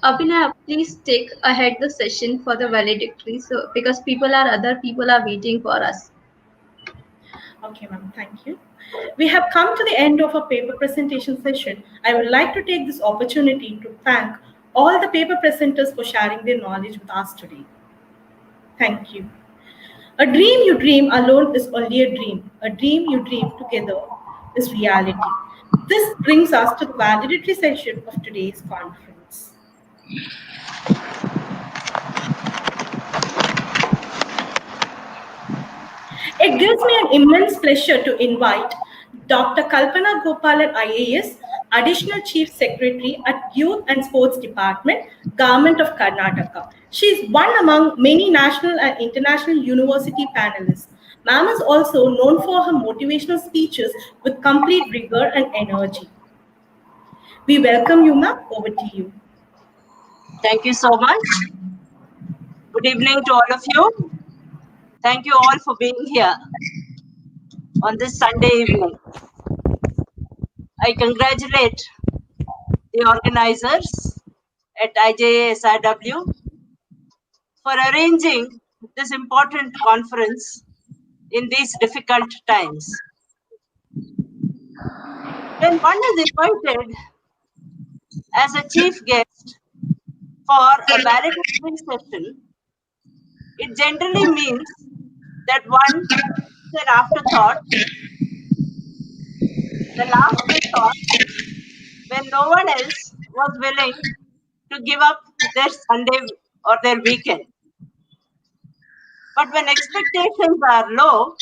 Abhinav, please take ahead the session for the valedictory, so because other people are waiting for us. Okay, ma'am, thank you. We have come to the end of our paper presentation session. I would like to take this opportunity to thank all the paper presenters for sharing their knowledge with us today. Thank you. A dream you dream alone is only a dream. A dream you dream together is reality. This brings us to the validatory session of today's conference. It gives me an immense pleasure to invite Dr. Kalpana Gopalan IAS, Additional Chief Secretary at Youth and Sports Department, Government of Karnataka. She is one among many national and international university panelists. Ma'am is also known for her motivational speeches with complete rigor and energy. We welcome you, ma'am. Over to you. Thank you so much. Good evening to all of you. Thank you all for being here on this Sunday evening. I congratulate the organizers at IJSRW for arranging this important conference in these difficult times. When one is invited as a chief guest for a valedictory session, it generally means that one is an afterthought, the last resort, when no one else was willing to give up their Sunday or their weekend. But when expectations are low,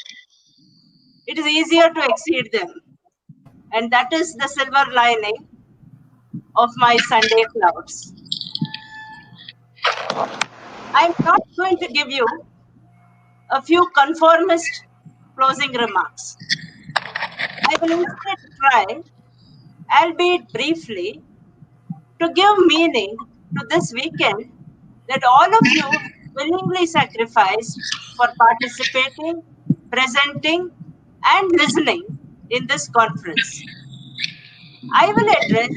it is easier to exceed them. And that is the silver lining of my Sunday clouds. I'm not going to give you a few conformist closing remarks. I will instead try, albeit briefly, to give meaning to this weekend that all of you willingly sacrificed for participating, presenting, and listening in this conference. I will address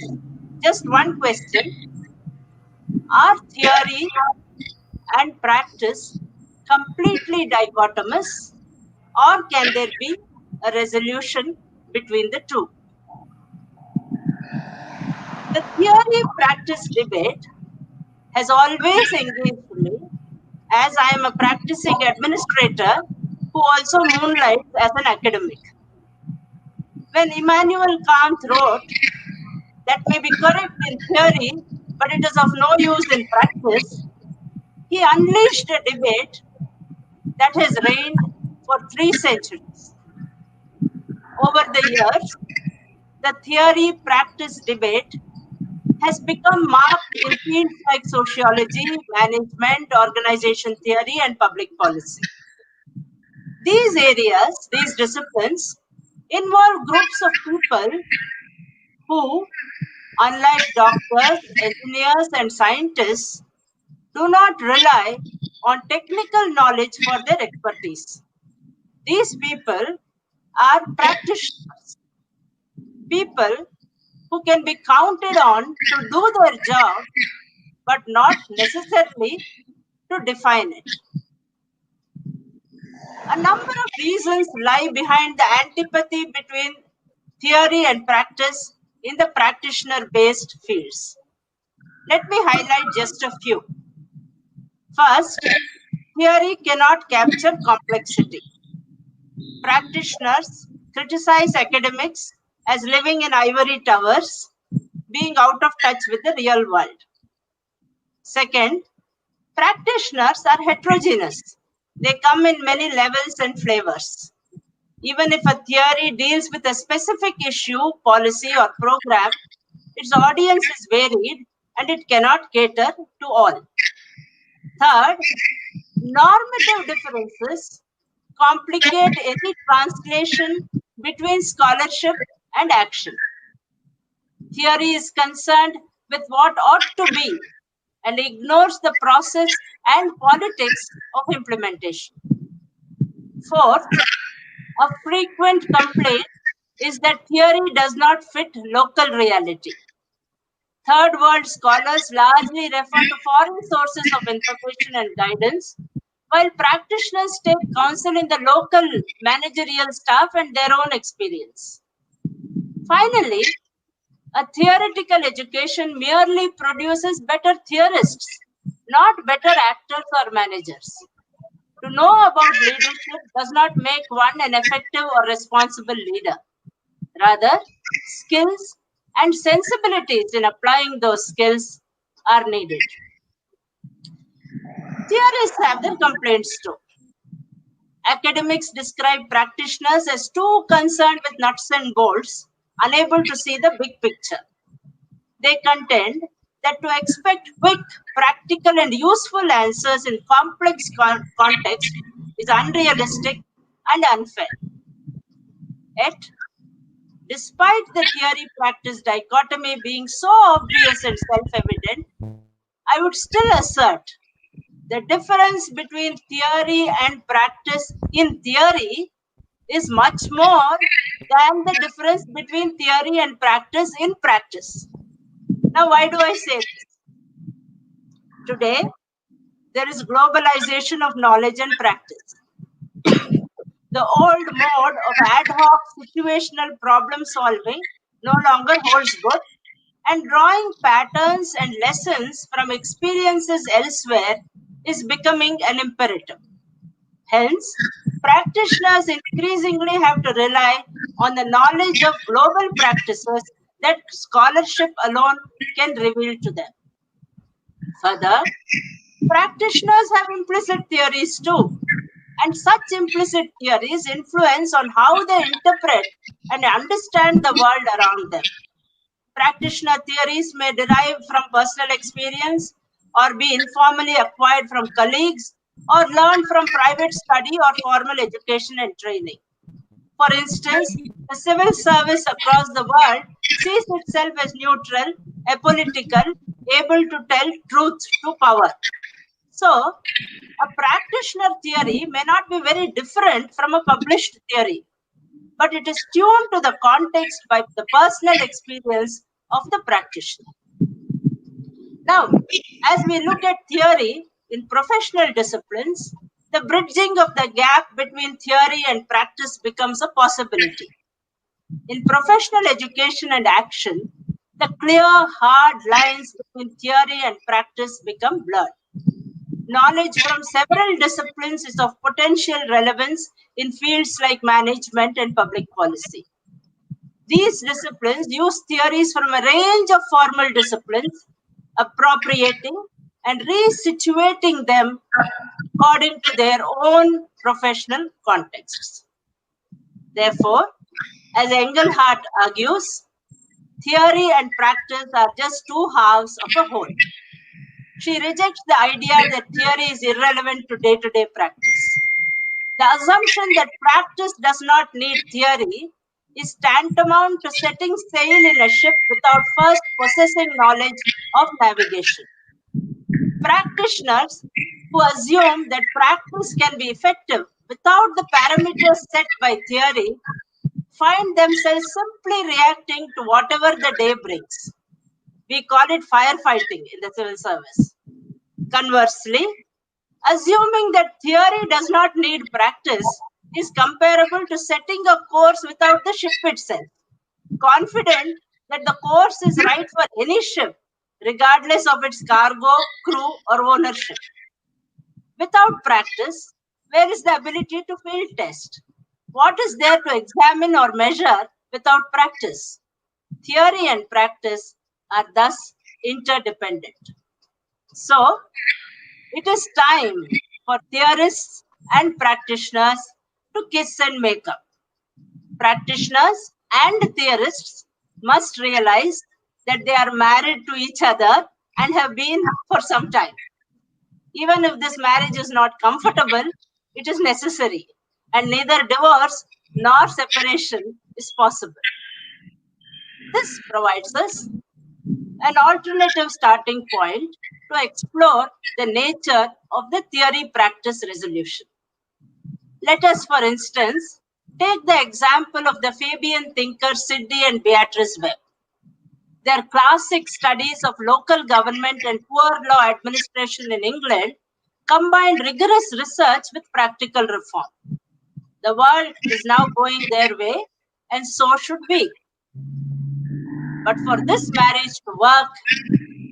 just one question. Are theory and practice completely dichotomous, or can there be a resolution between the two? The theory practice debate has always engaged me, as I am a practicing administrator who also moonlights as an academic. When Immanuel Kant wrote, that may be correct in theory, but it is of no use in practice, he unleashed a debate that has reigned for 3 centuries. Over the years, the theory-practice debate has become marked in fields like sociology, management, organization theory, and public policy. These areas, these disciplines, involve groups of people who, unlike doctors, engineers, and scientists, do not rely on technical knowledge for their expertise. These people are practitioners, people who can be counted on to do their job, but not necessarily to define it. A number of reasons lie behind the antipathy between theory and practice in the practitioner-based fields. Let me highlight just a few. First, theory cannot capture complexity. Practitioners criticize academics as living in ivory towers, being out of touch with the real world. Second, practitioners are heterogeneous. They come in many levels and flavors. Even if a theory deals with a specific issue, policy, or program, its audience is varied and it cannot cater to all. Third, normative differences complicate any translation between scholarship and action. Theory is concerned with what ought to be and ignores the process and politics of implementation. Fourth, a frequent complaint is that theory does not fit local reality. Third world scholars largely refer to foreign sources of information and guidance, while practitioners take counsel in the local managerial staff and their own experience. Finally, a theoretical education merely produces better theorists, not better actors or managers. To know about leadership does not make one an effective or responsible leader. Rather, skills and sensibilities in applying those skills are needed. Theorists have their complaints too. Academics describe practitioners as too concerned with nuts and bolts, unable to see the big picture. They contend that to expect quick, practical, and useful answers in complex contexts is unrealistic and unfair. Yet, despite the theory-practice dichotomy being so obvious and self-evident, I would still assert the difference between theory and practice in theory is much more than the difference between theory and practice in practice. Now, why do I say this? Today, there is globalization of knowledge and practice. The old mode of ad hoc situational problem solving no longer holds good, and drawing patterns and lessons from experiences elsewhere is becoming an imperative. Hence, practitioners increasingly have to rely on the knowledge of global practices that scholarship alone can reveal to them. Further, practitioners have implicit theories too, and such implicit theories influence on how they interpret and understand the world around them. Practitioner theories may derive from personal experience or be informally acquired from colleagues or learned from private study or formal education and training. For instance, the civil service across the world sees itself as neutral, apolitical, able to tell truth to power. So, a practitioner theory may not be very different from a published theory, but it is tuned to the context by the personal experience of the practitioner. Now, as we look at theory in professional disciplines, the bridging of the gap between theory and practice becomes a possibility. In professional education and action, the clear, hard lines between theory and practice become blurred. Knowledge from several disciplines is of potential relevance in fields like management and public policy. These disciplines use theories from a range of formal disciplines, appropriating and resituating them according to their own professional contexts. Therefore, as Engelhardt argues, theory and practice are just two halves of a whole. She rejects the idea that theory is irrelevant to day-to-day practice. The assumption that practice does not need theory is tantamount to setting sail in a ship without first possessing knowledge of navigation. Practitioners who assume that practice can be effective without the parameters set by theory find themselves simply reacting to whatever the day brings. We call it firefighting in the civil service. Conversely, assuming that theory does not need practice is comparable to setting a course without the ship itself, confident that the course is right for any ship, regardless of its cargo, crew, or ownership. Without practice, where is the ability to field test? What is there to examine or measure without practice? Theory and practice are thus interdependent. So, it is time for theorists and practitioners to kiss and make up. Practitioners and theorists must realize that they are married to each other and have been for some time. Even if this marriage is not comfortable, it is necessary, and neither divorce nor separation is possible. This provides us an alternative starting point to explore the nature of the theory-practice resolution. Let us, for instance, take the example of the Fabian thinkers Sidney and Beatrice Webb. their classic studies of local government and poor law administration in England combined rigorous research with practical reform. The world is now going their way, and so should we. But for this marriage to work,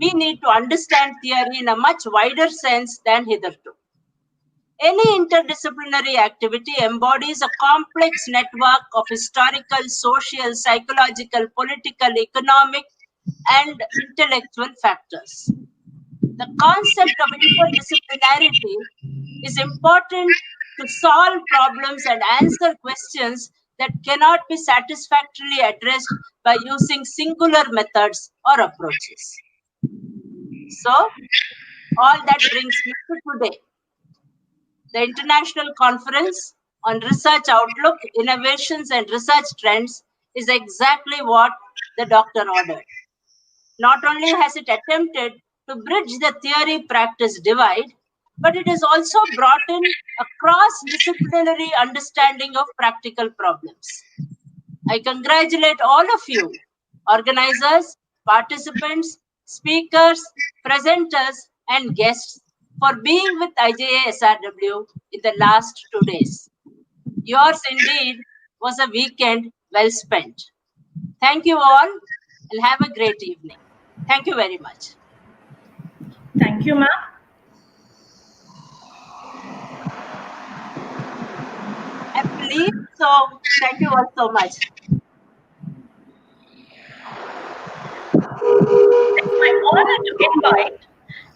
we need to understand theory in a much wider sense than hitherto. Any interdisciplinary activity embodies a complex network of historical, social, psychological, political, economic, and intellectual factors. The concept of interdisciplinarity is important to solve problems and answer questions that cannot be satisfactorily addressed by using singular methods or approaches. So, all that brings me to today. The International Conference on Research Outlook, Innovations and Research Trends is exactly what the doctor ordered. Not only has it attempted to bridge the theory-practice divide, but it has also brought in a cross-disciplinary understanding of practical problems. I congratulate all of you, organizers, participants, speakers, presenters, and guests for being with IJA SRW in the last 2 days. Yours indeed was a weekend well spent. Thank you all and have a great evening. Thank you very much. Thank you, ma'am. I believe so. Thank you all so much. It's my honor to invite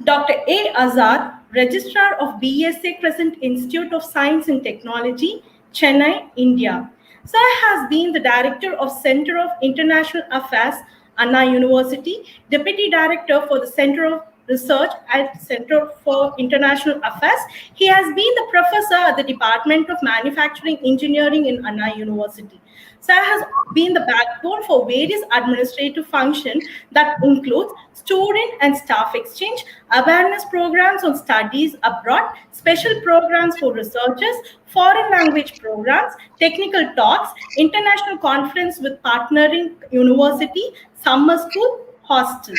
Dr. A. Azad, Registrar of BSA Crescent Institute of Science and Technology, Chennai, India. Sir has been the Director of Center of International Affairs, Anna University, Deputy Director for the Center of Research at Center for International Affairs. He has been the Professor at the Department of Manufacturing Engineering in Anna University. Sir has been the backbone for various administrative functions that includes student and staff exchange, awareness programs on studies abroad, special programs for researchers, foreign language programs, technical talks, international conference with partnering university, summer school, hostel.